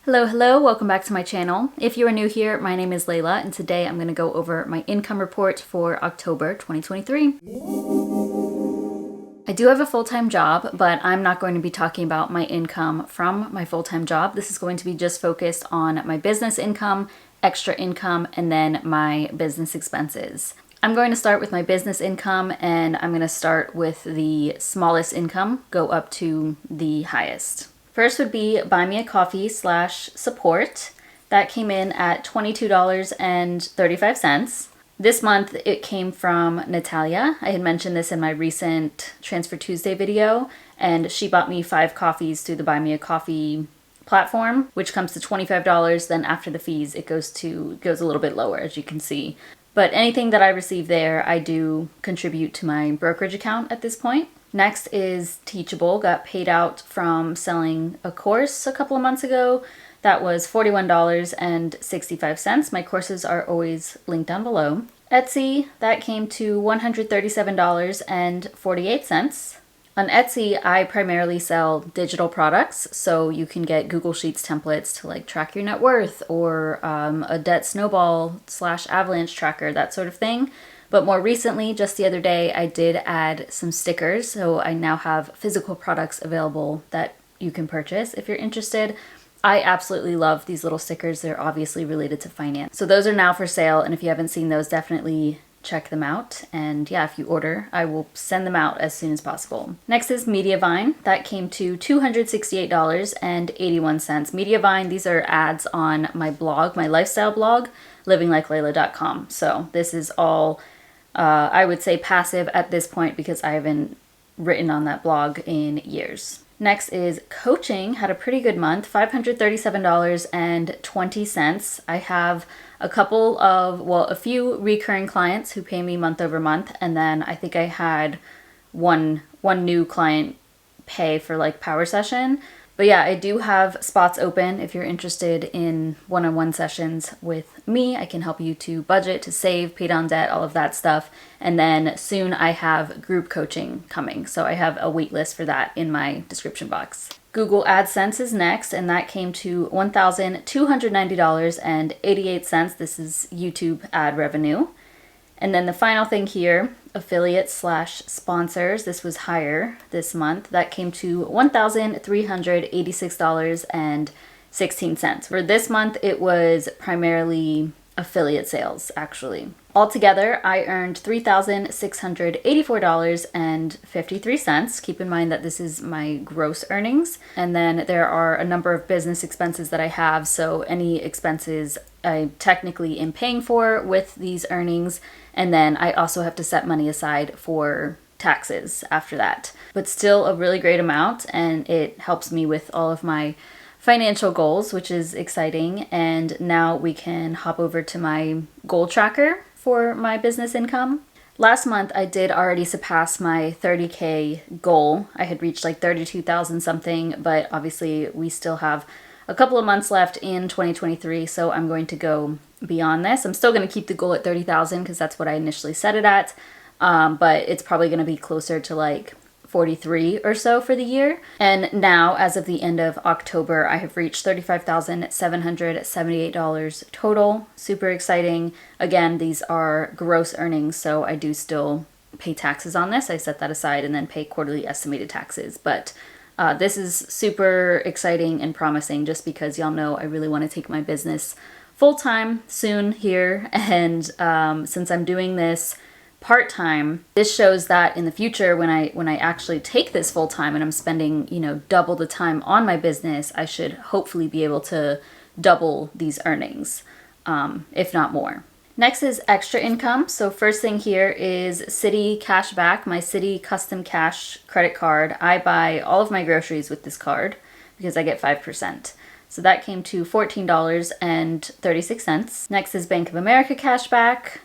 Hello, hello, welcome back to my channel. If you are new here, my name is Layla, and today I'm going to go over my income report for October 2023. I do have a full-time job, but I'm not going to be talking about my income from my full-time job. This is going to be just focused on my business income, extra income, and then my business expenses. I'm going to start with my business income, and I'm going to start with the smallest income, go up to the highest. First would be Buy Me a Coffee /support. That came in at $22.35. This month it came from Natalia. I had mentioned this in my recent Transfer Tuesday video, and she bought me 5 coffees through the Buy Me a Coffee platform, which comes to $25. Then after the fees, it goes a little bit lower, as you can see. But anything that I receive there, I do contribute to my brokerage account at this point. Next is Teachable. Got paid out from selling a course a couple of months ago. That was $41.65. My courses are always linked down below. Etsy, that came to $137.48. On Etsy, I primarily sell digital products, so you can get Google Sheets templates to like track your net worth, or a debt snowball /avalanche tracker, that sort of thing. But more recently, just the other day, I did add some stickers, so I now have physical products available that you can purchase if you're interested. I absolutely love these little stickers. They're obviously related to finance. So those are now for sale, and if you haven't seen those, definitely check them out. And yeah, if you order, I will send them out as soon as possible. Next is Mediavine. That came to $268.81. Mediavine, these are ads on my blog, my lifestyle blog, livinglikelayla.com. So this is all, I would say, passive at this point because I haven't written on that blog in years. Next is coaching. Had a pretty good month, $537.20. I have a few recurring clients who pay me month over month, and then I think I had one new client pay for like power session. But yeah, I do have spots open if you're interested in one-on-one sessions with me. I can help you to budget, to save, pay down debt, all of that stuff. And then soon I have group coaching coming. So I have a wait list for that in my description box. Google AdSense is next, and that came to $1,290.88. This is YouTube ad revenue. And then the final thing here, affiliates /sponsors. This was higher this month. That came to $1,386.16. For this month, it was primarily affiliate sales, actually. Altogether, I earned $3,684.53. Keep in mind that this is my gross earnings. And then there are a number of business expenses that I have, so any expenses I technically am paying for with these earnings. And then I also have to set money aside for taxes after that. But still a really great amount, and it helps me with all of my financial goals, which is exciting. And now we can hop over to my goal tracker for my business income. Last month, I did already surpass my 30K goal. I had reached like 32,000 something, but obviously we still have a couple of months left in 2023, so I'm going to go beyond this. I'm still going to keep the goal at 30,000 because that's what I initially set it at, but it's probably going to be closer to like 43 or so for the year. And now, as of the end of October, I have reached $35,778 total. Super exciting. Again, these are gross earnings, so I do still pay taxes on this. I set that aside and then pay quarterly estimated taxes. But this is super exciting and promising just because y'all know I really want to take my business full-time soon here. And since I'm doing this part-time, this shows that in the future when I actually take this full-time and I'm spending, double the time on my business, I should hopefully be able to double these earnings, if not more. Next is extra income. So first thing here is Citi Cashback, my Citi Custom Cash credit card. I buy all of my groceries with this card because I get 5%. So that came to $14.36. Next is Bank of America Cashback.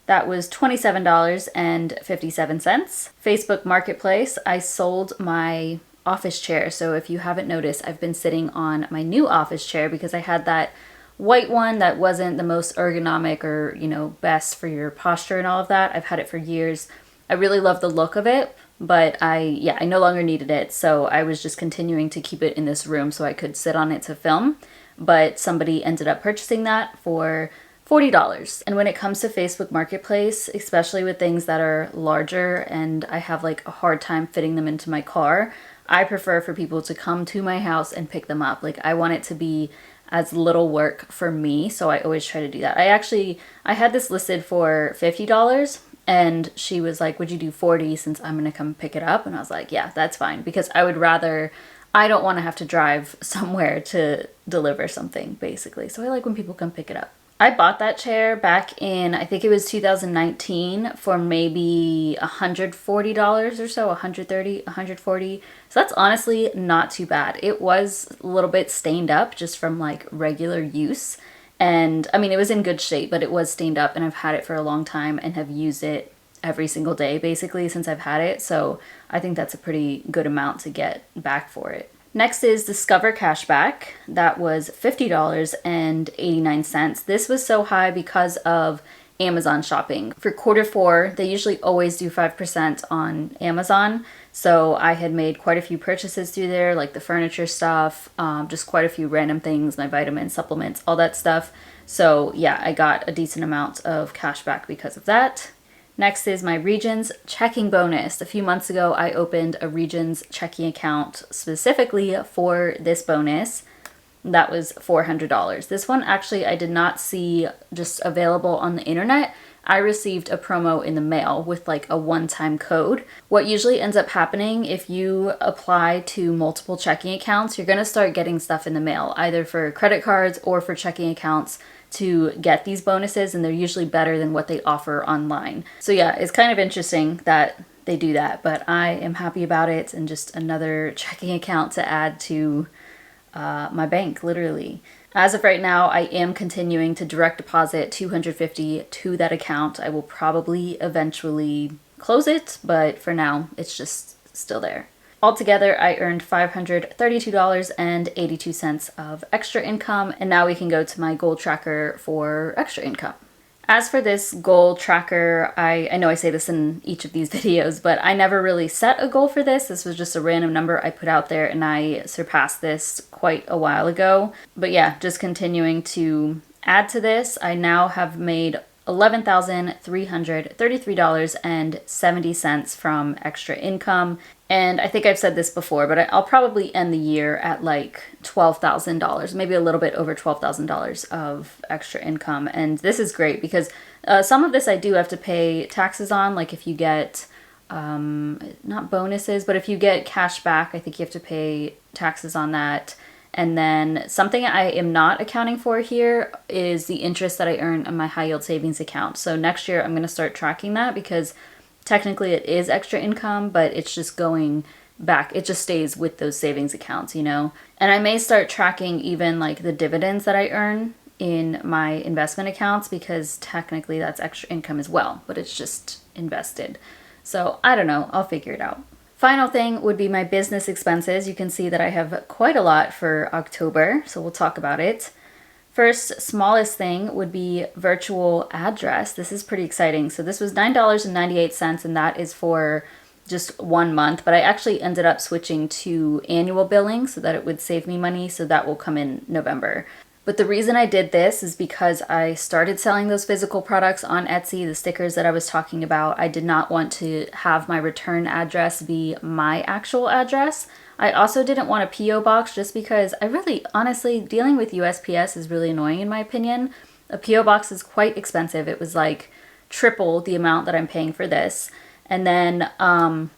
That was $27.57. Facebook Marketplace, I sold my office chair. So if you haven't noticed, I've been sitting on my new office chair because I had that white one that wasn't the most ergonomic or, best for your posture and all of that. I've had it for years. I really love the look of it, but I no longer needed it. So I was just continuing to keep it in this room so I could sit on it to film. But somebody ended up purchasing that for $40. And when it comes to Facebook Marketplace, especially with things that are larger and I have like a hard time fitting them into my car, I prefer for people to come to my house and pick them up. Like, I want it to be as little work for me, so I always try to do that. I had this listed for $50, and she was like, would you do 40 since I'm gonna come pick it up? And I was like, yeah, that's fine, because I don't want to have to drive somewhere to deliver something, basically. So I like when people come pick it up. I bought that chair back in, I think it was 2019, for maybe $140 or so, $130, $140. So that's honestly not too bad. It was a little bit stained up just from like regular use. And I mean, it was in good shape, but it was stained up, and I've had it for a long time and have used it every single day basically since I've had it. So I think that's a pretty good amount to get back for it. Next is Discover Cashback. That was $50.89. This was so high because of Amazon shopping. For Q4, they usually always do 5% on Amazon. So I had made quite a few purchases through there, like the furniture stuff, just quite a few random things, my vitamins, supplements, all that stuff. So yeah, I got a decent amount of cash back because of that. Next is my Regions checking bonus. A few months ago, I opened a Regions checking account specifically for this bonus. That was $400. This one actually I did not see just available on the internet. I received a promo in the mail with like a one-time code. What usually ends up happening if you apply to multiple checking accounts, you're going to start getting stuff in the mail, either for credit cards or for checking accounts, to get these bonuses, and they're usually better than what they offer online. So yeah, it's kind of interesting that they do that, but I am happy about it, and just another checking account to add to my bank, literally. As of right now, I am continuing to direct deposit $250 to that account. I will probably eventually close it, but for now, it's just still there. Altogether, I earned $532.82 of extra income, and now we can go to my goal tracker for extra income. As for this goal tracker, I know I say this in each of these videos, but I never really set a goal for this. This was just a random number I put out there, and I surpassed this quite a while ago. But yeah, just continuing to add to this, I now have made $11,333.70 from extra income. And I think I've said this before, but I'll probably end the year at like $12,000, maybe a little bit over $12,000 of extra income. And this is great because some of this I do have to pay taxes on, like if you get, not bonuses, but if you get cash back, I think you have to pay taxes on that. And then something I am not accounting for here is the interest that I earn on my high yield savings account. So next year I'm going to start tracking that, because technically it is extra income, but it's just going back. It just stays with those savings accounts, you know? And I may start tracking even like the dividends that I earn in my investment accounts, because technically that's extra income as well, but it's just invested. So I don't know, I'll figure it out. Final thing would be my business expenses. You can see that I have quite a lot for October, so we'll talk about it. First, smallest thing would be virtual address. This is pretty exciting. So this was $9.98, and that is for just 1 month, but I actually ended up switching to annual billing so that it would save me money, so that will come in November. But the reason I did this is because I started selling those physical products on Etsy, the stickers that I was talking about. I did not want to have my return address be my actual address. I also didn't want a P.O. box, just because I really, honestly, dealing with USPS is really annoying in my opinion. A P.O. box is quite expensive. It was like triple the amount that I'm paying for this. And then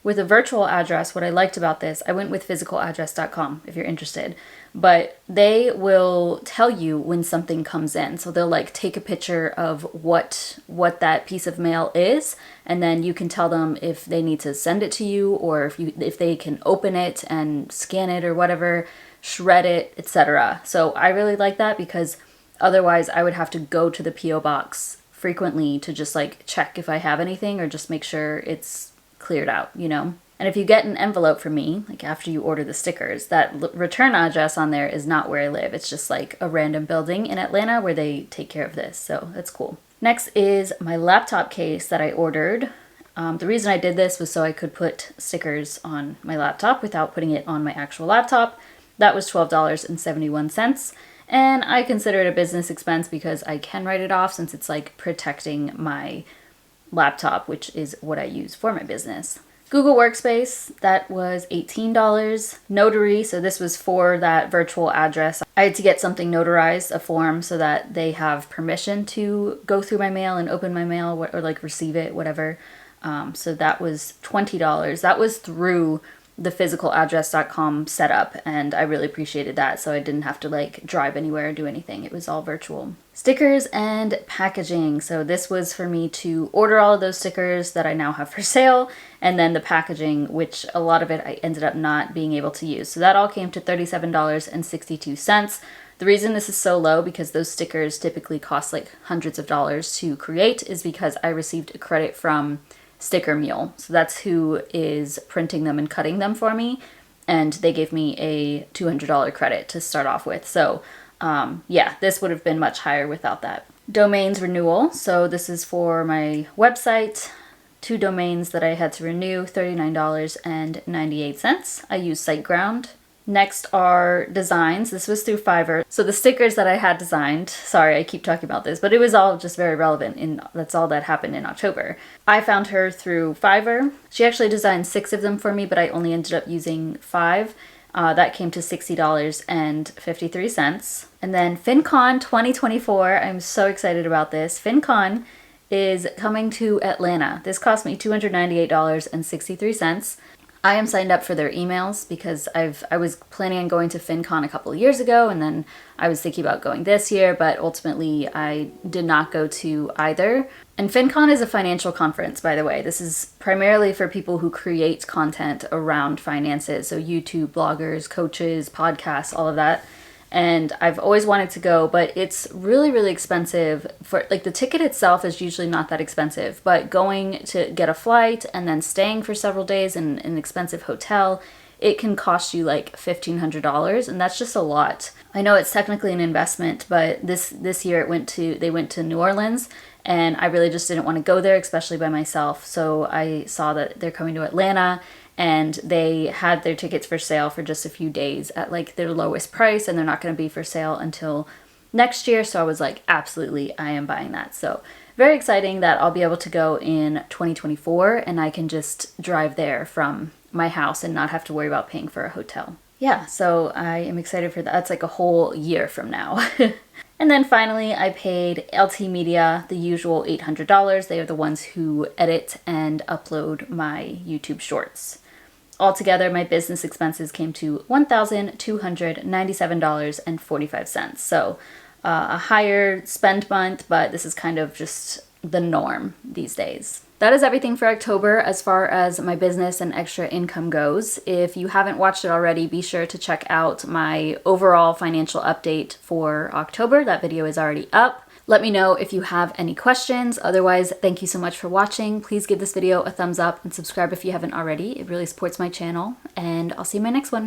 with a virtual address, what I liked about this, I went with physicaladdress.com if you're interested, but they will tell you when something comes in. So they'll like take a picture of what that piece of mail is, and then you can tell them if they need to send it to you, or if they can open it and scan it or whatever, shred it, etc. So I really like that, because otherwise I would have to go to the P.O. box frequently to just like check if I have anything, or just make sure it's cleared out, you know? And if you get an envelope from me, like after you order the stickers, that return address on there is not where I live. It's just like a random building in Atlanta where they take care of this. So that's cool. Next is my laptop case that I ordered. The reason I did this was so I could put stickers on my laptop without putting it on my actual laptop. That was $12.71. And I consider it a business expense because I can write it off since it's like protecting my laptop, which is what I use for my business. Google Workspace, that was $18. Notary, so this was for that virtual address. I had to get something notarized, a form, so that they have permission to go through my mail and open my mail or like receive it, whatever. So that was $20. That was through the physicaladdress.com setup, and I really appreciated that, so I didn't have to like drive anywhere or do anything. It was all virtual. Stickers and packaging. So this was for me to order all of those stickers that I now have for sale, and then the packaging, which a lot of it I ended up not being able to use. So that all came to $37.62. The reason this is so low, because those stickers typically cost like hundreds of dollars to create, is because I received a credit from Sticker Mule. So that's who is printing them and cutting them for me, and they gave me a $200 credit to start off with. So yeah, this would have been much higher without that. Domains renewal. So this is for my website. 2 domains that I had to renew, $39.98. I use SiteGround. Next are designs. This was through Fiverr. So the stickers that I had designed, sorry, I keep talking about this, but it was all just very relevant, and that's all that happened in October. I found her through Fiverr. She actually designed 6 of them for me, but I only ended up using 5. That came to $60.53. And then FinCon 2024, I'm so excited about this. FinCon is coming to Atlanta. This cost me $298.63. I am signed up for their emails because I was planning on going to FinCon a couple of years ago, and then I was thinking about going this year, but ultimately I did not go to either. And FinCon is a financial conference, by the way. This is primarily for people who create content around finances, so YouTube, bloggers, coaches, podcasts, all of that. And I've always wanted to go, but it's really, really expensive. For like, the ticket itself is usually not that expensive, but going to get a flight and then staying for several days in an expensive hotel, it can cost you like $1,500, and that's just a lot. I know it's technically an investment, but this year they went to New Orleans, and I really just didn't want to go there, especially by myself. So I saw that they're coming to Atlanta, and they had their tickets for sale for just a few days at like their lowest price, and they're not going to be for sale until next year. So I was like, absolutely, I am buying that. So very exciting that I'll be able to go in 2024, and I can just drive there from my house and not have to worry about paying for a hotel. Yeah, so I am excited for that. That's like a whole year from now. And then finally, I paid LT Media the usual $800. They are the ones who edit and upload my YouTube shorts. Altogether, my business expenses came to $1,297.45. So a higher spend month, but this is kind of just the norm these days. That is everything for October as far as my business and extra income goes. If you haven't watched it already, be sure to check out my overall financial update for October. That video is already up. Let me know if you have any questions. Otherwise, thank you so much for watching. Please give this video a thumbs up and subscribe if you haven't already. It really supports my channel, and I'll see you in my next one.